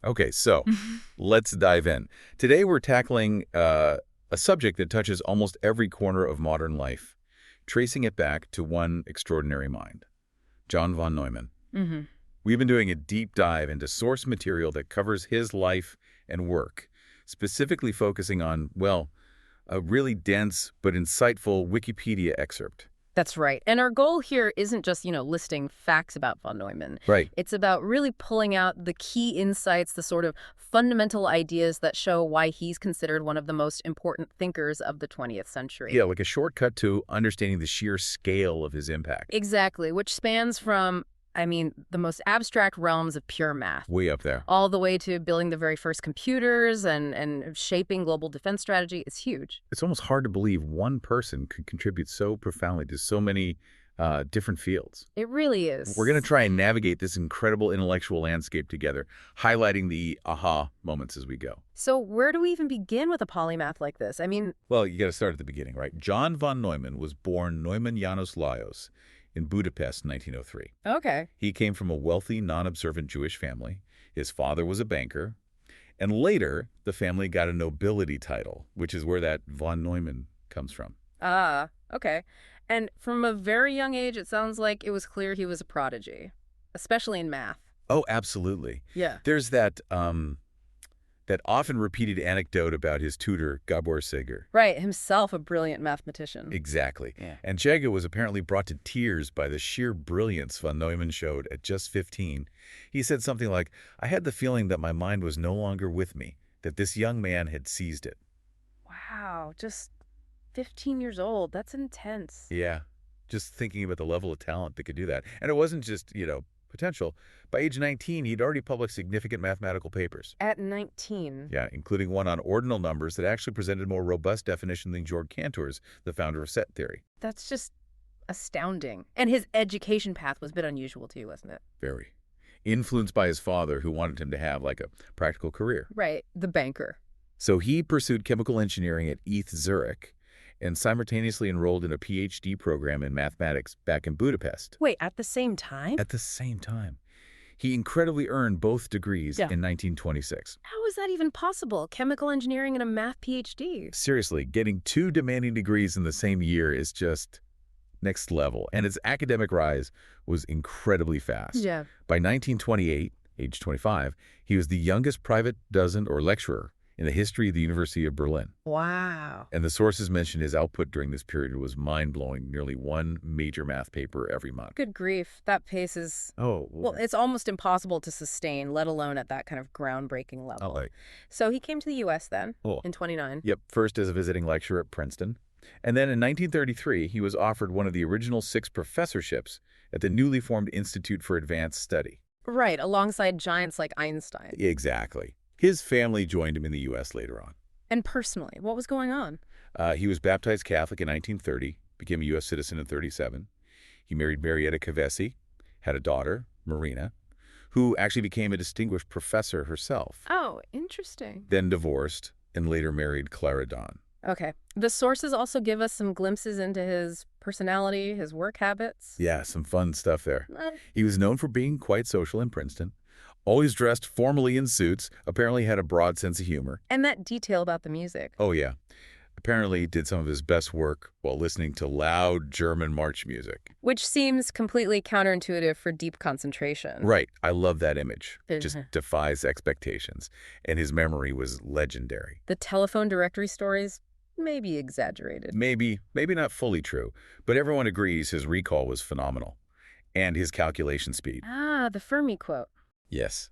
Okay, so let's dive in. Today we're tackling a subject that touches almost every corner of modern life, tracing it back to one extraordinary mind, John von Neumann. hmm We've been doing a deep dive into source material that covers his life and work, specifically focusing on, well, a really dense but insightful Wikipedia excerpt. That's right. And our goal here isn't just, listing facts about von Neumann. Right. It's about really pulling out the key insights, the sort of fundamental ideas that show why he's considered one of the most important thinkers of the 20th century. Yeah, like a shortcut to understanding the sheer scale of his impact. Exactly, which spans from, the most abstract realms of pure math, Way up there. all the way to building the very first computers and shaping global defense strategy. Is huge. It's almost hard to believe one person could contribute so profoundly to so many different fields. It really is. We're going to try and navigate this incredible intellectual landscape together, highlighting the aha moments as we go. So where do we even begin with a polymath like this? Well, you got to start at the beginning, right? John von Neumann was born Neumann János Lajos in Budapest in 1903. Okay. He came from a wealthy, non-observant Jewish family. His father was a banker. And later, the family got a nobility title, which is where that von Neumann comes from. Ah, okay. And from a very young age, it sounds like it was clear he was a prodigy, especially in math. Oh, absolutely. Yeah. There's that often repeated anecdote about his tutor, Gabor Seger. Right, himself a brilliant mathematician. Exactly. Yeah. And Jega was apparently brought to tears by the sheer brilliance von Neumann showed at just 15. He said something like, "I had the feeling that my mind was no longer with me, that this young man had seized it." Wow, just 15 years old. That's intense. Yeah, just thinking about the level of talent that could do that. And it wasn't just, potential. By age 19, he'd already published significant mathematical papers. At 19. Yeah, including one on ordinal numbers that actually presented a more robust definition than Georg Cantor's, the founder of set theory. That's just astounding. And his education path was a bit unusual too, wasn't it? Very. Influenced by his father, who wanted him to have, like, a practical career. Right, the banker. So he pursued chemical engineering at ETH Zurich and simultaneously enrolled in a PhD program in mathematics back in Budapest. Wait, at the same time? At the same time, he incredibly earned both degrees Yeah. in 1926. How is that even possible? Chemical engineering and a math PhD? Seriously, getting two demanding degrees in the same year is just next level, and his academic rise was incredibly fast. Yeah. By 1928, age 25, he was the youngest private docent or lecturer in the history of the University of Berlin. Wow. And the sources mention his output during this period was mind-blowing, nearly one major math paper every month. Good grief. That pace is, Oh, well, it's almost impossible to sustain, let alone at that kind of groundbreaking level. like, So he came to the U.S. then, oh. in 29. Yep, first as a visiting lecturer at Princeton. And then in 1933, he was offered one of the original 6 professorships at the newly formed Institute for Advanced Study. Right, alongside giants like Einstein. Exactly. His family joined him in the U.S. later on. And personally, what was going on? He was baptized Catholic in 1930, became a U.S. citizen in 1937. He married Marietta Kavesi, had a daughter, Marina, who actually became a distinguished professor herself, Oh, interesting. then divorced, and later married Clara Don. Okay. The sources also give us some glimpses into his personality, his work habits. Yeah, some fun stuff there. Uh, He was known for being quite social in Princeton, always dressed formally in suits, apparently had a broad sense of humor. And that detail about the music. Oh, yeah. Apparently did some of his best work while listening to loud German march music. Which seems completely counterintuitive for deep concentration. Right. I love that image. Just Mhm. defies expectations. And his memory was legendary. The telephone directory stories may be exaggerated. Maybe not fully true, but everyone agrees his recall was phenomenal. And his calculation speed. Ah, the Fermi quote. Yes.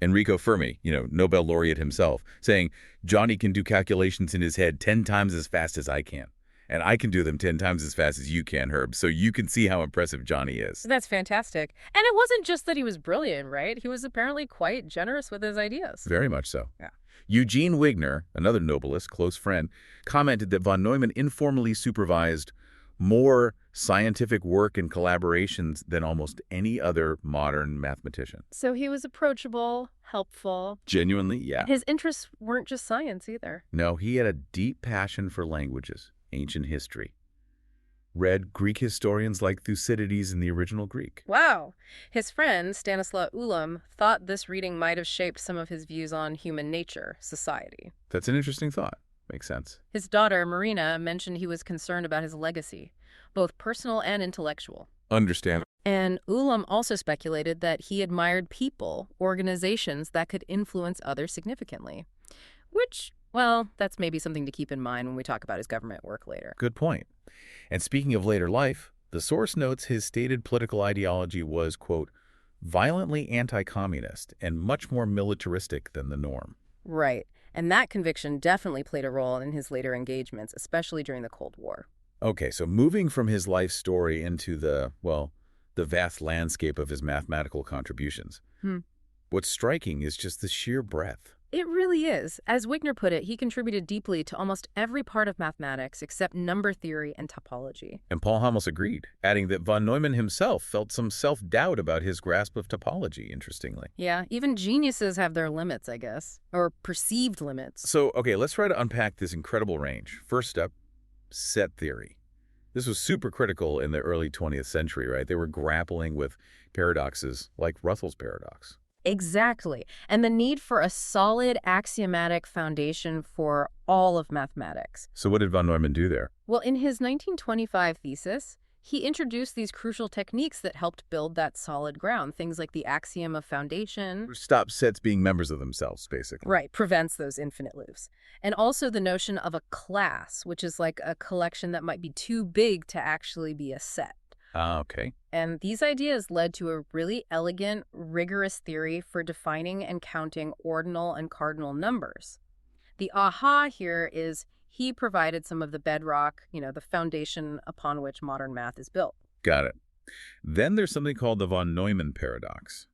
Enrico Fermi, Nobel laureate himself, saying, "Johnny can do calculations in his head 10 times as fast as I can. And I can do them 10 times as fast as you can, Herb. So you can see how impressive Johnny is." That's fantastic. And it wasn't just that he was brilliant, right? He was apparently quite generous with his ideas. Very much so. Yeah. Eugene Wigner, another Nobelist, close friend, commented that von Neumann informally supervised more scientific work and collaborations than almost any other modern mathematician. So he was approachable, helpful. Genuinely, yeah. His interests weren't just science either. No, he had a deep passion for languages, ancient history. Read Greek historians like Thucydides in the original Greek. Wow. His friend, Stanislaw Ulam, thought this reading might have shaped some of his views on human nature, society. That's an interesting thought. Makes sense. His daughter, Marina, mentioned he was concerned about his legacy, both personal and intellectual. Understand. And Ulam also speculated that he admired people, organizations that could influence others significantly. Which, well, that's maybe something to keep in mind when we talk about his government work later. Good point. And speaking of later life, the source notes his stated political ideology was, quote, violently anti-communist and much more militaristic than the norm. Right. And that conviction definitely played a role in his later engagements, especially during the Cold War. Okay, so moving from his life story into the vast landscape of his mathematical contributions. What's striking is just the sheer breadth. It really is. As Wigner put it, he contributed deeply to almost every part of mathematics except number theory and topology. And Paul Hamels agreed, adding that von Neumann himself felt some self-doubt about his grasp of topology, interestingly. Yeah, even geniuses have their limits, I guess, or perceived limits. So, okay, let's try to unpack this incredible range. First up, set theory. This was super critical in the early 20th century, right? They were grappling with paradoxes like Russell's paradox. Exactly. And the need for a solid axiomatic foundation for all of mathematics. So what did von Neumann do there? Well, in his 1925 thesis, he introduced these crucial techniques that helped build that solid ground, things like the axiom of foundation. Stop sets being members of themselves, basically. Right, prevents those infinite loops. And also the notion of a class, which is like a collection that might be too big to actually be a set. Okay. And these ideas led to a really elegant, rigorous theory for defining and counting ordinal and cardinal numbers. The aha here is he provided some of the bedrock, the foundation upon which modern math is built. Got it. Then there's something called the von Neumann paradox,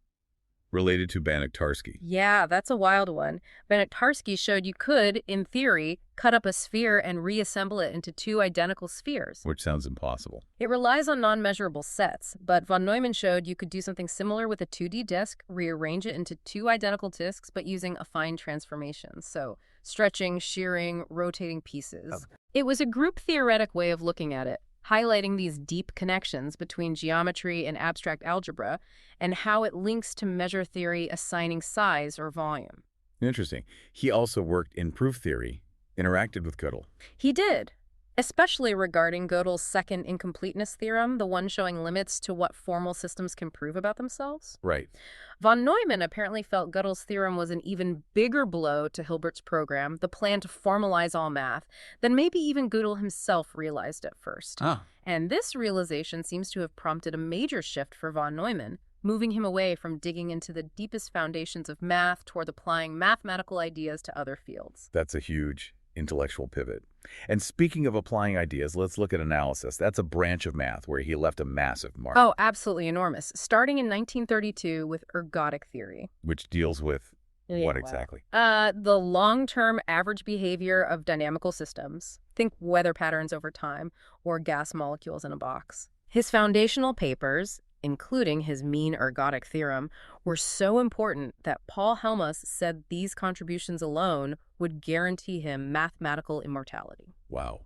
related to Banach-Tarski. Yeah, that's a wild one. Banach-Tarski showed you could, in theory, cut up a sphere and reassemble it into two identical spheres. Which sounds impossible. It relies on non-measurable sets, but von Neumann showed you could do something similar with a 2D disk, rearrange it into two identical disks, but using affine transformations. So stretching, shearing, rotating pieces. Okay. It was a group theoretic way of looking at it, highlighting these deep connections between geometry and abstract algebra and how it links to measure theory assigning size or volume. Interesting. He also worked in proof theory, interacted with Gödel. He did, especially regarding Gödel's second incompleteness theorem, the one showing limits to what formal systems can prove about themselves. Right. Von Neumann apparently felt Gödel's theorem was an even bigger blow to Hilbert's program, the plan to formalize all math, than maybe even Gödel himself realized at first. And this realization seems to have prompted a major shift for von Neumann, moving him away from digging into the deepest foundations of math toward applying mathematical ideas to other fields. That's a huge intellectual pivot. And speaking of applying ideas, let's look at analysis. That's a branch of math where he left a massive mark. Oh, absolutely enormous. Starting in 1932 with ergodic theory. Which deals with what exactly? The long-term average behavior of dynamical systems. Think weather patterns over time or gas molecules in a box. His foundational papers, including his mean ergodic theorem, were so important that Paul Helmholtz said these contributions alone would guarantee him mathematical immortality. Wow.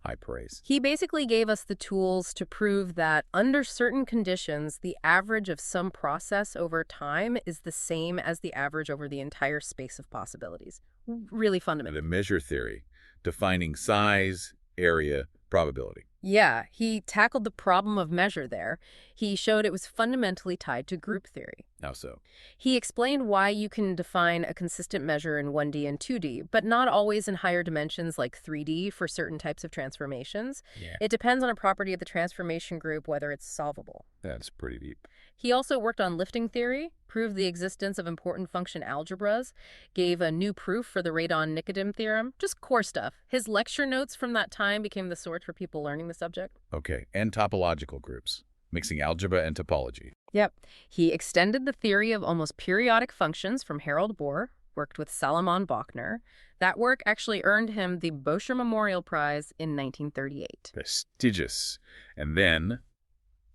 High praise. He basically gave us the tools to prove that under certain conditions, the average of some process over time is the same as the average over the entire space of possibilities. Really fundamental. And a measure theory, defining size, area, probability. Yeah, he tackled the problem of measure there. He showed it was fundamentally tied to group theory. How so? He explained why you can define a consistent measure in 1D and 2D, but not always in higher dimensions like 3D for certain types of transformations. Yeah. It depends on a property of the transformation group whether it's solvable. That's pretty deep. He also worked on lifting theory, proved the existence of important function algebras, gave a new proof for the Radon-Nikodym theorem, just core stuff. His lecture notes from that time became the source for people learning the subject. Okay, and topological groups, mixing algebra and topology. Yep. He extended the theory of almost periodic functions from Harold Bohr, worked with Salomon Bachner. That work actually earned him the Boscher Memorial Prize in 1938. Prestigious. And then,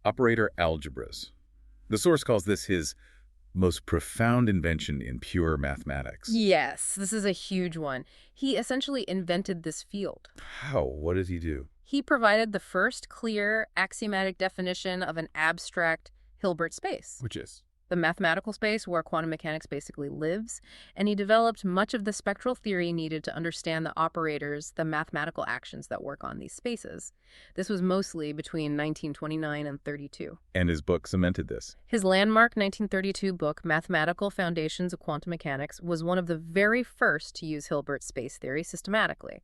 operator algebras. The source calls this his most profound invention in pure mathematics. Yes, this is a huge one. He essentially invented this field. How? What did he do? He provided the first clear axiomatic definition of an abstract Hilbert space, Which is? the mathematical space where quantum mechanics basically lives, and he developed much of the spectral theory needed to understand the operators, the mathematical actions that work on these spaces. This was mostly between 1929 and 32. And his book cemented this. His landmark 1932 book, Mathematical Foundations of Quantum Mechanics, was one of the very first to use Hilbert's space theory systematically.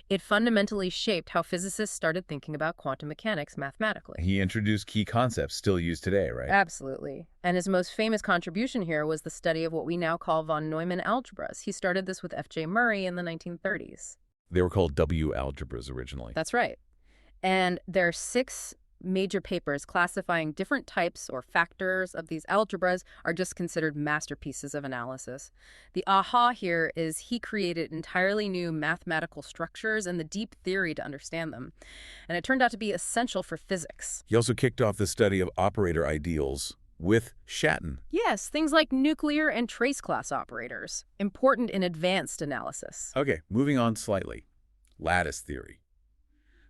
It fundamentally shaped how physicists started thinking about quantum mechanics mathematically. He introduced key concepts still used today, right? Absolutely. And his most famous contribution here was the study of what we now call von Neumann algebras. He started this with F.J. Murray in the 1930s. They were called W algebras originally. That's right. And there are 6 major papers classifying different types or factors of these algebras are just considered masterpieces of analysis. The aha here is he created entirely new mathematical structures and the deep theory to understand them. And it turned out to be essential for physics. He also kicked off the study of operator ideals with Shatton. Yes, things like nuclear and trace class operators, important in advanced analysis. Okay, moving on slightly. Lattice theory.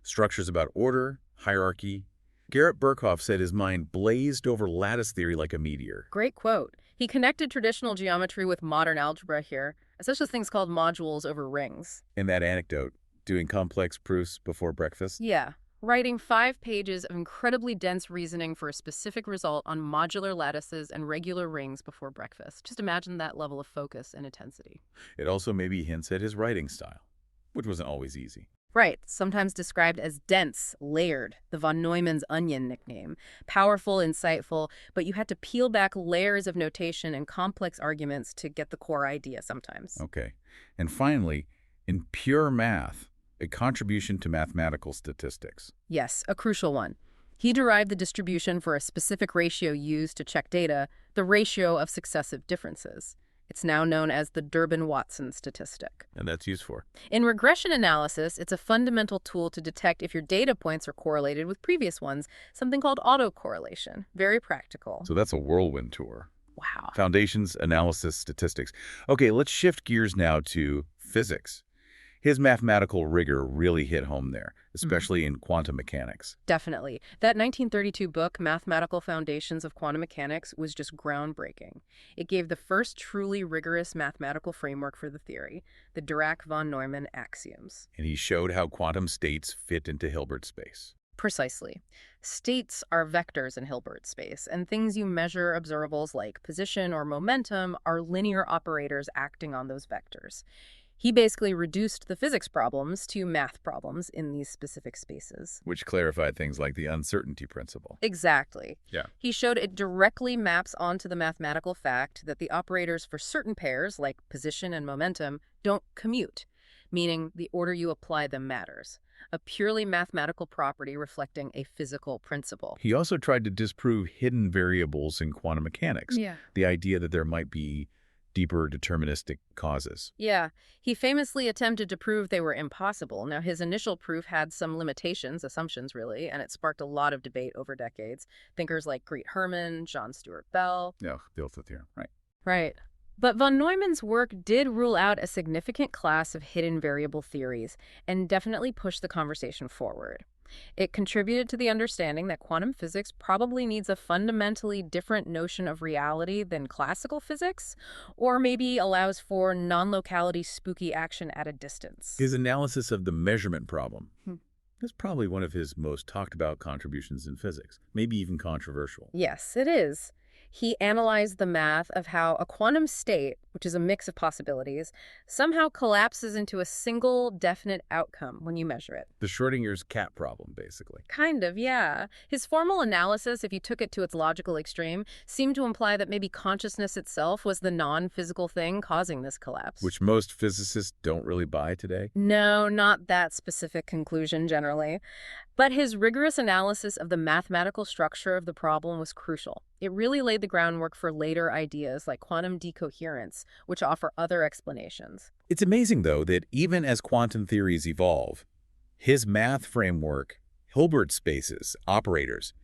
Structures about order, hierarchy. Garrett Birkhoff said his mind blazed over lattice theory like a meteor. Great quote. He connected traditional geometry with modern algebra here, such as things called modules over rings. In that anecdote, doing complex proofs before breakfast? Yeah, writing 5 pages of incredibly dense reasoning for a specific result on modular lattices and regular rings before breakfast. Just imagine that level of focus and intensity. It also maybe hints at his writing style, which wasn't always easy. Right, sometimes described as dense, layered, the von Neumann's onion nickname. Powerful, insightful, but you had to peel back layers of notation and complex arguments to get the core idea sometimes. Okay. And finally, in pure math, a contribution to mathematical statistics. Yes, a crucial one. He derived the distribution for a specific ratio used to check data, the ratio of successive differences. It's now known as the Durbin-Watson statistic. And that's used for? In regression analysis, it's a fundamental tool to detect if your data points are correlated with previous ones, something called autocorrelation. Very practical. So that's a whirlwind tour. Wow. Foundations, analysis, statistics. Okay, let's shift gears now to physics. His mathematical rigor really hit home there, especially in quantum mechanics. Definitely. That 1932 book, Mathematical Foundations of Quantum Mechanics, was just groundbreaking. It gave the first truly rigorous mathematical framework for the theory, the Dirac-von Neumann axioms. And he showed how quantum states fit into Hilbert space. Precisely. States are vectors in Hilbert space, and things you measure, observables like position or momentum, are linear operators acting on those vectors. He basically reduced the physics problems to math problems in these specific spaces. Which clarified things like the uncertainty principle. Exactly. Yeah. He showed it directly maps onto the mathematical fact that the operators for certain pairs, like position and momentum, don't commute, meaning the order you apply them matters. A purely mathematical property reflecting a physical principle. He also tried to disprove hidden variables in quantum mechanics. Yeah. The idea that there might be deeper deterministic causes. Yeah, he famously attempted to prove they were impossible. Now, his initial proof had some limitations, assumptions really, and it sparked a lot of debate over decades. Thinkers like Greet Herman, John Stuart Bell. Yeah, the Ilta theorem, right. Right. But von Neumann's work did rule out a significant class of hidden variable theories and definitely pushed the conversation forward. It contributed to the understanding that quantum physics probably needs a fundamentally different notion of reality than classical physics, or maybe allows for non-locality spooky action at a distance. His analysis of the measurement problem is probably one of his most talked about contributions in physics, maybe even controversial. Yes, it is. He analyzed the math of how a quantum state, which is a mix of possibilities, somehow collapses into a single definite outcome when you measure it. The Schrödinger's cat problem, basically. Kind of, yeah. His formal analysis, if you took it to its logical extreme, seemed to imply that maybe consciousness itself was the non-physical thing causing this collapse. Which most physicists don't really buy today. No, not that specific conclusion generally. But his rigorous analysis of the mathematical structure of the problem was crucial. It really laid the groundwork for later ideas like quantum decoherence, which offer other explanations. It's amazing, though, that even as quantum theories evolve, his math framework, Hilbert spaces, operators,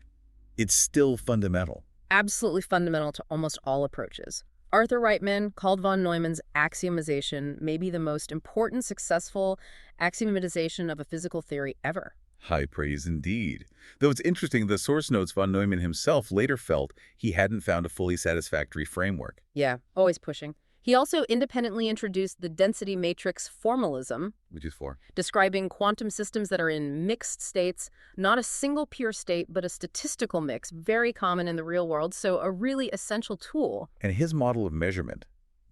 it's still fundamental. Absolutely fundamental to almost all approaches. Arthur Reitman called von Neumann's axiomization maybe the most important successful axiomatization of a physical theory ever. High praise indeed. Though it's interesting, the source notes von Neumann himself later felt he hadn't found a fully satisfactory framework. Yeah, always pushing. He also independently introduced the density matrix formalism, Which is for? describing quantum systems that are in mixed states, not a single pure state, but a statistical mix, very common in the real world, so a really essential tool. And his model of measurement,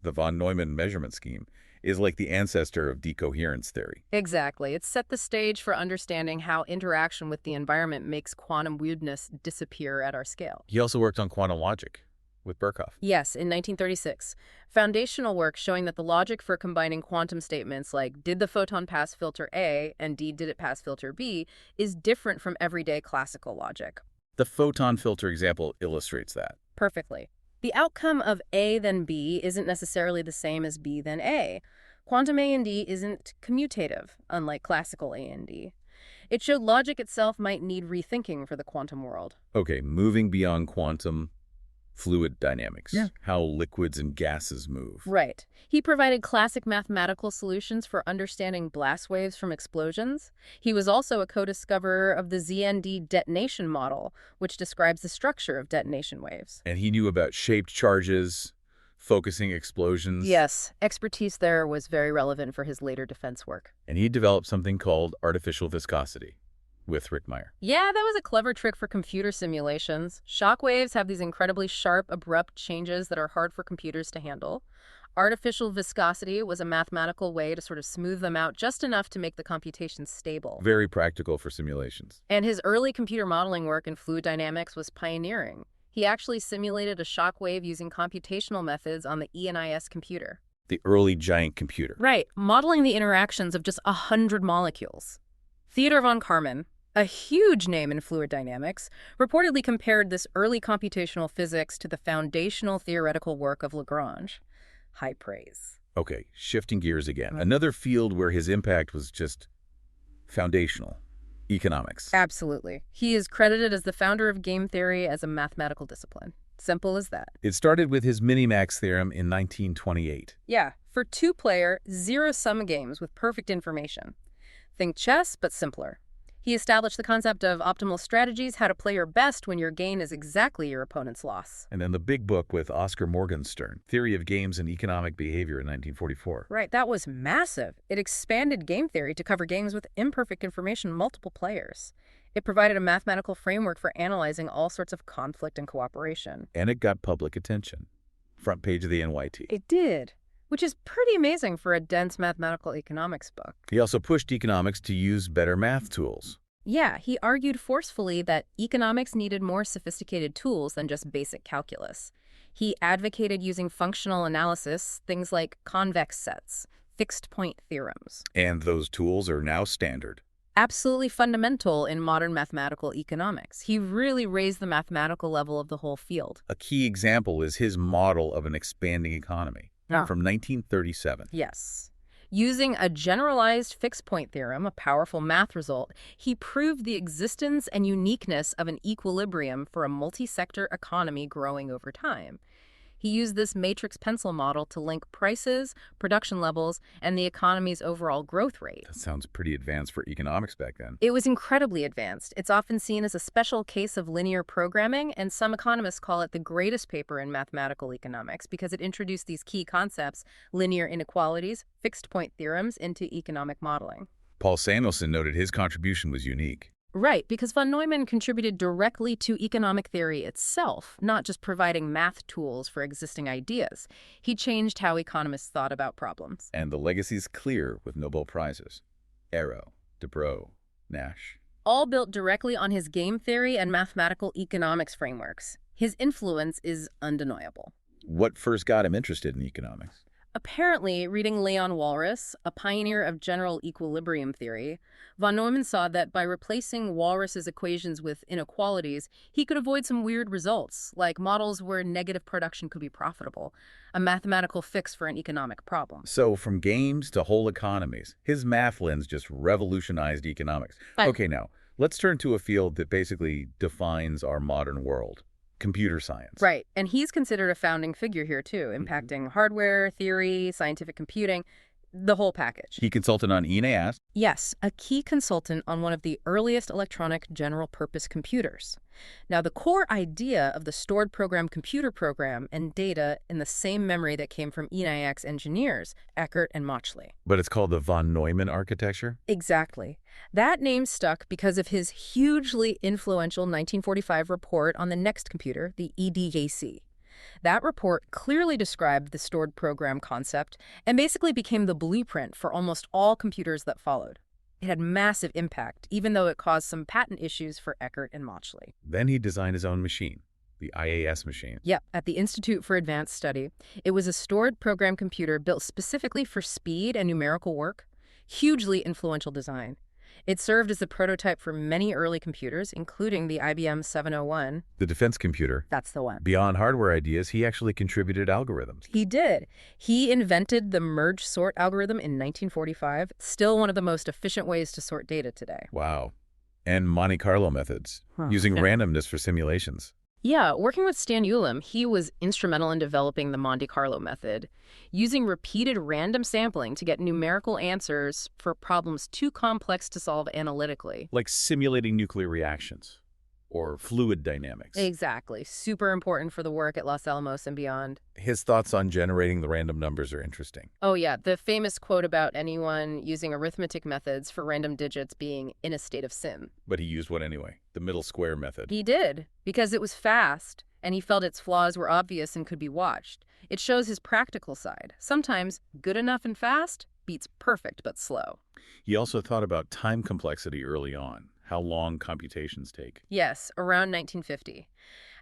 the von Neumann measurement scheme, is like the ancestor of decoherence theory. Exactly. It set the stage for understanding how interaction with the environment makes quantum weirdness disappear at our scale. He also worked on quantum logic with Birkhoff. Yes, in 1936. Foundational work showing that the logic for combining quantum statements like did the photon pass filter A and did it pass filter B is different from everyday classical logic. The photon filter example illustrates that. Perfectly. The outcome of A then B isn't necessarily the same as B then A. Quantum A and D isn't commutative, unlike classical A and D. It showed logic itself might need rethinking for the quantum world. Okay, moving beyond quantum, fluid dynamics. Yeah. How liquids and gases move. Right. He provided classic mathematical solutions for understanding blast waves from explosions. He was also a co-discoverer of the ZND detonation model, which describes the structure of detonation waves. And he knew about shaped charges, focusing explosions. Yes, expertise there was very relevant for his later defense work. And he developed something called artificial viscosity with Rickmeyer. Yeah, that was a clever trick for computer simulations. Shock waves have these incredibly sharp, abrupt changes that are hard for computers to handle. Artificial viscosity was a mathematical way to sort of smooth them out just enough to make the computations stable. Very practical for simulations. And his early computer modeling work in fluid dynamics was pioneering. He actually simulated a shock wave using computational methods on the ENIS computer. The early giant computer. Right, modeling the interactions of just 100 molecules. Theodor von Karman, a huge name in fluid dynamics, reportedly compared this early computational physics to the foundational theoretical work of Lagrange. High praise. Okay, shifting gears again. Another field where his impact was just foundational. Economics. Absolutely. He is credited as the founder of game theory as a mathematical discipline. Simple as that. It started with his minimax theorem in 1928. Yeah, for two-player, zero-sum games with perfect information. Think chess, but simpler. He established the concept of optimal strategies, how to play your best when your gain is exactly your opponent's loss. And then the big book with Oscar Morgenstern, Theory of Games and Economic Behavior in 1944. Right, that was massive. It expanded game theory to cover games with imperfect information, multiple players. It provided a mathematical framework for analyzing all sorts of conflict and cooperation. And it got public attention. Front page of the NYT. It did, which is pretty amazing for a dense mathematical economics book. He also pushed economics to use better math tools. Yeah, he argued forcefully that economics needed more sophisticated tools than just basic calculus. He advocated using functional analysis, things like convex sets, fixed-point theorems. And those tools are now standard. Absolutely fundamental in modern mathematical economics. He really raised the mathematical level of the whole field. A key example is his model of an expanding economy from 1937. Yes. Using a generalized fixed-point theorem, a powerful math result, he proved the existence and uniqueness of an equilibrium for a multi-sector economy growing over time. He used this matrix pencil model to link prices, production levels, and the economy's overall growth rate. That sounds pretty advanced for economics back then. It was incredibly advanced. It's often seen as a special case of linear programming, and some economists call it the greatest paper in mathematical economics because it introduced these key concepts, linear inequalities, fixed-point theorems, into economic modeling. Paul Samuelson noted his contribution was unique. Right, because von Neumann contributed directly to economic theory itself, not just providing math tools for existing ideas. He changed how economists thought about problems. And the legacy's clear with Nobel Prizes. Arrow, de Broglie, Nash. All built directly on his game theory and mathematical economics frameworks. His influence is undeniable. What first got him interested in economics? Apparently, reading Leon Walras, a pioneer of general equilibrium theory, von Neumann saw that by replacing Walras's equations with inequalities, he could avoid some weird results, like models where negative production could be profitable, a mathematical fix for an economic problem. So from games to whole economies, his math lens just revolutionized economics. Okay, now, let's turn to a field that basically defines our modern world. Computer science. Right, and he's considered a founding figure here too, impacting hardware, theory, scientific computing. The whole package. He consulted on ENAS. Yes, a key consultant on one of the earliest electronic general-purpose computers. Now, the core idea of the stored program computer program and data in the same memory that came from ENIAC's engineers, Eckert and Mauchly. But it's called the von Neumann architecture? Exactly. That name stuck because of his hugely influential 1945 report on the next computer, the EDAC. That report clearly described the stored program concept and basically became the blueprint for almost all computers that followed. It had massive impact, even though it caused some patent issues for Eckert and Mauchly. Then he designed his own machine, the IAS machine. Yep, at the Institute for Advanced Study. It was a stored program computer built specifically for speed and numerical work. Hugely influential design. It served as the prototype for many early computers, including the IBM 701. The defense computer. That's the one. Beyond hardware ideas, he actually contributed algorithms. He did. He invented the merge sort algorithm in 1945, still one of the most efficient ways to sort data today. Wow. And Monte Carlo methods, using randomness for simulations. Yeah, working with Stan Ulam, he was instrumental in developing the Monte Carlo method, using repeated random sampling to get numerical answers for problems too complex to solve analytically. Like simulating nuclear reactions or fluid dynamics. Exactly. Super important for the work at Los Alamos and beyond. His thoughts on generating the random numbers are interesting. Oh, yeah. The famous quote about anyone using arithmetic methods for random digits being in a state of sin. But he used one anyway, the middle square method. He did, because it was fast, and he felt its flaws were obvious and could be watched. It shows his practical side. Sometimes good enough and fast beats perfect but slow. He also thought about time complexity early on, how long computations take. Yes, around 1950.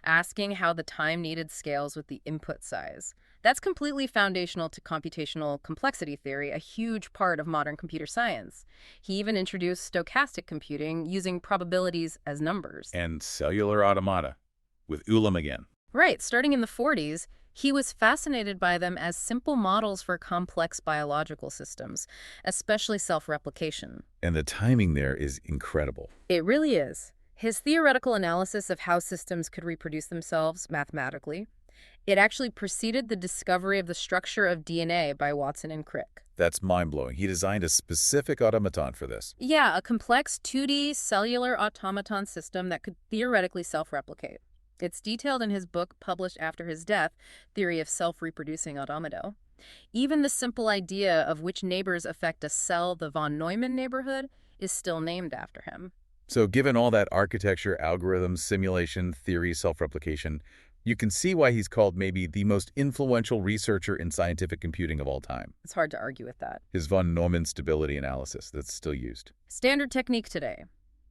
Asking how the time needed scales with the input size. That's completely foundational to computational complexity theory, a huge part of modern computer science. He even introduced stochastic computing using probabilities as numbers. And cellular automata, with Ulam again. Right, starting in the 40s, he was fascinated by them as simple models for complex biological systems, especially self-replication. And the timing there is incredible. It really is. His theoretical analysis of how systems could reproduce themselves mathematically, it actually preceded the discovery of the structure of DNA by Watson and Crick. That's mind-blowing. He designed a specific automaton for this. Yeah, a complex 2D cellular automaton system that could theoretically self-replicate. It's detailed in his book published after his death, Theory of Self-Reproducing Automata. Even the simple idea of which neighbors affect a cell, the von Neumann neighborhood, is still named after him. So given all that architecture, algorithms, simulation, theory, self-replication, you can see why he's called maybe the most influential researcher in scientific computing of all time. It's hard to argue with that. His von Neumann stability analysis that's still used. Standard technique today.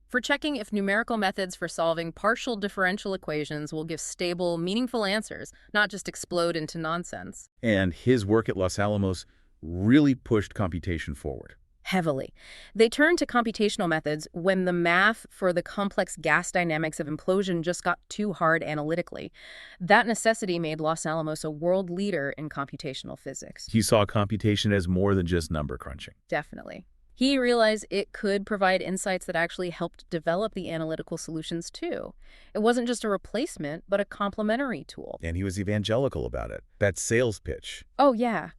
For checking if numerical methods for solving partial differential equations will give stable, meaningful answers, not just explode into nonsense. And his work at Los Alamos really pushed computation forward. Heavily. They turned to computational methods when the math for the complex gas dynamics of implosion just got too hard analytically. That necessity made Los Alamos a world leader in computational physics. He saw computation as more than just number crunching. Definitely. He realized it could provide insights that actually helped develop the analytical solutions too. It wasn't just a replacement, but a complementary tool. And he was evangelical about it. That sales pitch. Oh, yeah.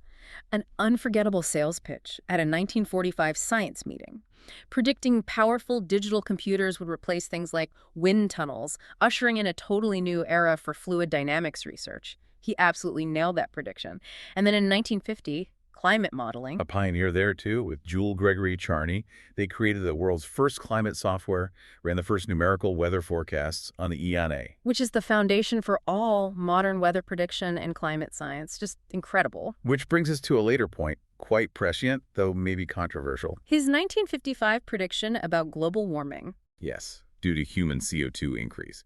An unforgettable sales pitch at a 1945 science meeting, predicting powerful digital computers would replace things like wind tunnels, ushering in a totally new era for fluid dynamics research. He absolutely nailed that prediction. And then in 1950, climate modeling. A pioneer there, too, with Jewel Gregory Charney. They created the world's first climate software, ran the first numerical weather forecasts on the ENA. Which is the foundation for all modern weather prediction and climate science. Just incredible. Which brings us to a later point, quite prescient, though maybe controversial. His 1955 prediction about global warming. Yes, due to human CO2 increase.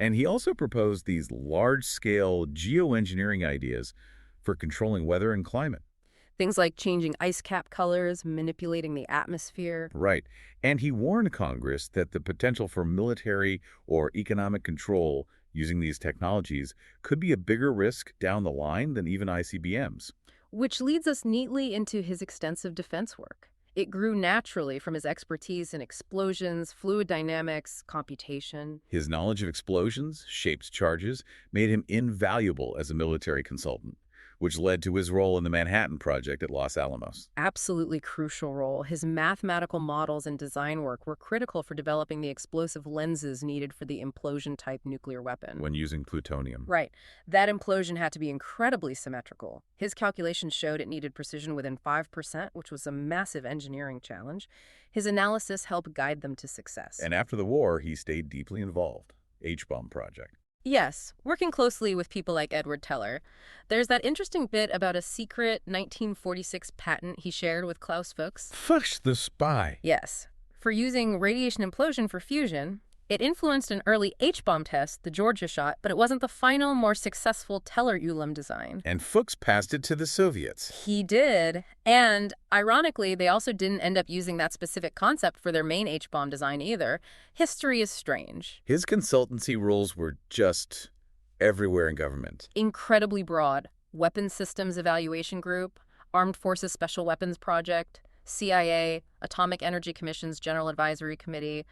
And he also proposed these large-scale geoengineering ideas for controlling weather and climate. Things like changing ice cap colors, manipulating the atmosphere. Right. And he warned Congress that the potential for military or economic control using these technologies could be a bigger risk down the line than even ICBMs. Which leads us neatly into his extensive defense work. It grew naturally from his expertise in explosions, fluid dynamics, computation. His knowledge of explosions, shaped charges, made him invaluable as a military consultant. which led to his role in the Manhattan Project at Los Alamos. Absolutely crucial role. His mathematical models and design work were critical for developing the explosive lenses needed for the implosion-type nuclear weapon. When using plutonium. Right. That implosion had to be incredibly symmetrical. His calculations showed it needed precision within 5%, which was a massive engineering challenge. His analysis helped guide them to success. And after the war, he stayed deeply involved. H-bomb project. Yes, working closely with people like Edward Teller. There's that interesting bit about a secret 1946 patent he shared with Klaus Fuchs. Fuchs the spy. Yes. For using radiation implosion for fusion. It influenced an early H-bomb test, the Georgia shot, but it wasn't the final, more successful Teller-Ulam design. And Fuchs passed it to the Soviets. He did. And, ironically, they also didn't end up using that specific concept for their main H-bomb design either. History is strange. His consultancy roles were just everywhere in government. Incredibly broad. Weapons Systems Evaluation Group, Armed Forces Special Weapons Project, CIA, Atomic Energy Commission's General Advisory Committee,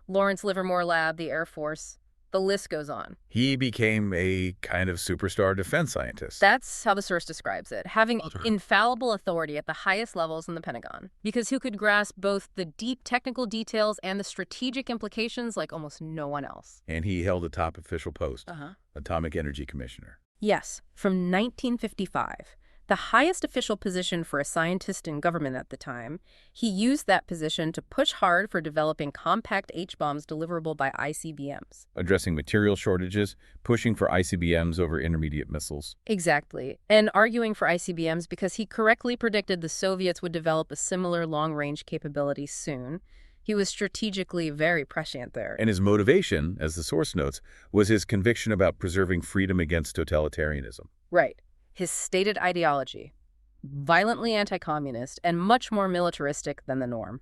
Lawrence Livermore Lab, the Air Force. The list goes on. He became a kind of superstar defense scientist. That's how the source describes it, having infallible authority at the highest levels in the Pentagon. Because who could grasp both the deep technical details and the strategic implications like almost no one else. And he held a top official post, Atomic Energy Commissioner. Yes, from 1955. The highest official position for a scientist in government at the time, he used that position to push hard for developing compact H-bombs deliverable by ICBMs. Addressing material shortages, pushing for ICBMs over intermediate missiles. Exactly, and arguing for ICBMs because he correctly predicted the Soviets would develop a similar long-range capability soon. He was strategically very prescient there. And his motivation, as the source notes, was his conviction about preserving freedom against totalitarianism. Right. His stated ideology, violently anti-communist and much more militaristic than the norm.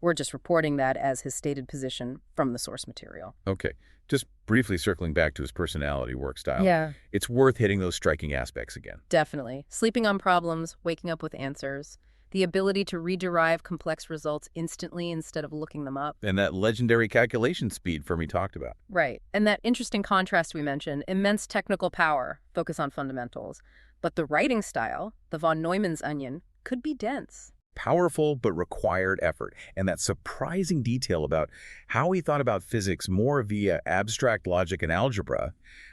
We're just reporting that as his stated position from the source material. Okay, just briefly circling back to his personality, work style. Yeah. It's worth hitting those striking aspects again. Definitely. Sleeping on problems, waking up with answers, the ability to rederive complex results instantly instead of looking them up. And that legendary calculation speed Fermi talked about. Right. And that interesting contrast we mentioned, immense technical power, focus on fundamentals. But the writing style, the von Neumann's onion, could be dense. Powerful but required effort. And that surprising detail about how he thought about physics more via abstract logic and algebra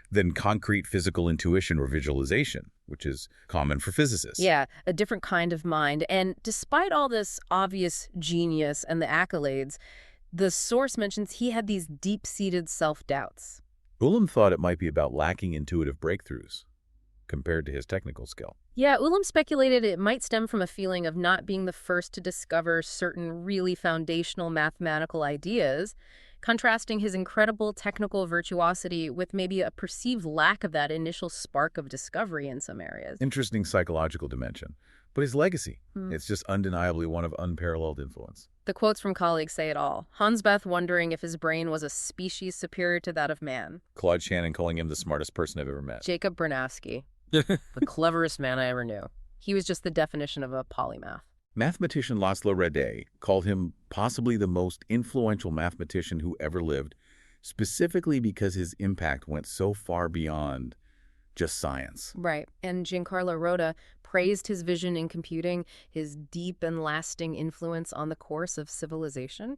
than concrete physical intuition or visualization, which is common for physicists. Yeah, a different kind of mind. And despite all this obvious genius and the accolades, the source mentions he had these deep-seated self-doubts. Ulam thought it might be about lacking intuitive breakthroughs compared to his technical skill. Yeah, Ulam speculated it might stem from a feeling of not being the first to discover certain really foundational mathematical ideas, contrasting his incredible technical virtuosity with maybe a perceived lack of that initial spark of discovery in some areas. Interesting psychological dimension. But his legacy, it's just undeniably one of unparalleled influence. The quotes from colleagues say it all. Hans Bethe wondering if his brain was a species superior to that of man. Claude Shannon calling him the smartest person I've ever met. Jacob Bernowski, the cleverest man I ever knew. He was just the definition of a polymath. Mathematician Laszlo Rade called him possibly the most influential mathematician who ever lived, specifically because his impact went so far beyond just science. Right. And Giancarlo Rota praised his vision in computing, his deep and lasting influence on the course of civilization.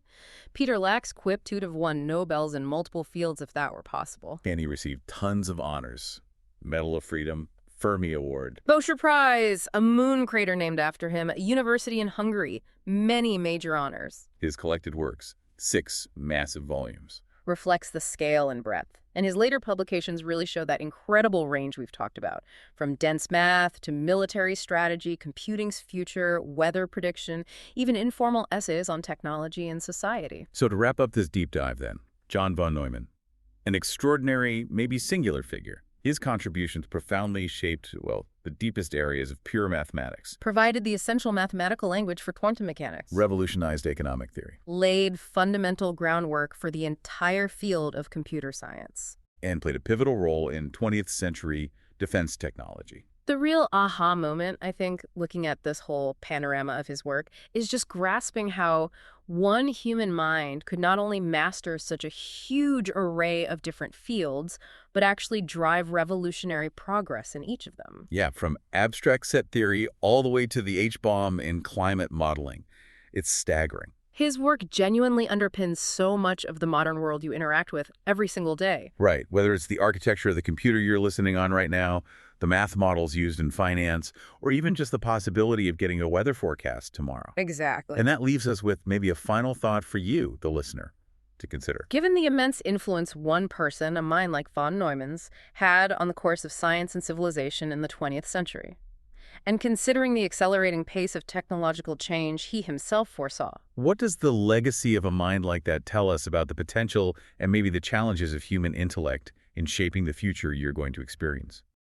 Peter Lax quipped he'd have won Nobels in multiple fields if that were possible. And he received tons of honors. Medal of Freedom, Fermi Award. Boscher Prize, a moon crater named after him, a university in Hungary, many major honors. His collected works, 6 massive volumes. Reflects the scale and breadth. And his later publications really show that incredible range we've talked about, from dense math to military strategy, computing's future, weather prediction, even informal essays on technology and society. So to wrap up this deep dive then, John von Neumann, an extraordinary, maybe singular figure. His contributions profoundly shaped, well, the deepest areas of pure mathematics. Provided the essential mathematical language for quantum mechanics. Revolutionized economic theory. Laid fundamental groundwork for the entire field of computer science. And played a pivotal role in 20th century defense technology. The real aha moment, I think, looking at this whole panorama of his work, is just grasping how one human mind could not only master such a huge array of different fields, but actually drive revolutionary progress in each of them. Yeah, from abstract set theory all the way to the H-bomb in climate modeling. It's staggering. His work genuinely underpins so much of the modern world you interact with every single day. Right, whether it's the architecture of the computer you're listening on right now, the math models used in finance, or even just the possibility of getting a weather forecast tomorrow. Exactly. And that leaves us with maybe a final thought for you, the listener, to consider. Given the immense influence one person, a mind like von Neumann's, had on the course of science and civilization in the 20th century, and considering the accelerating pace of technological change he himself foresaw. What does the legacy of a mind like that tell us about the potential and maybe the challenges of human intellect in shaping the future you're going to experience?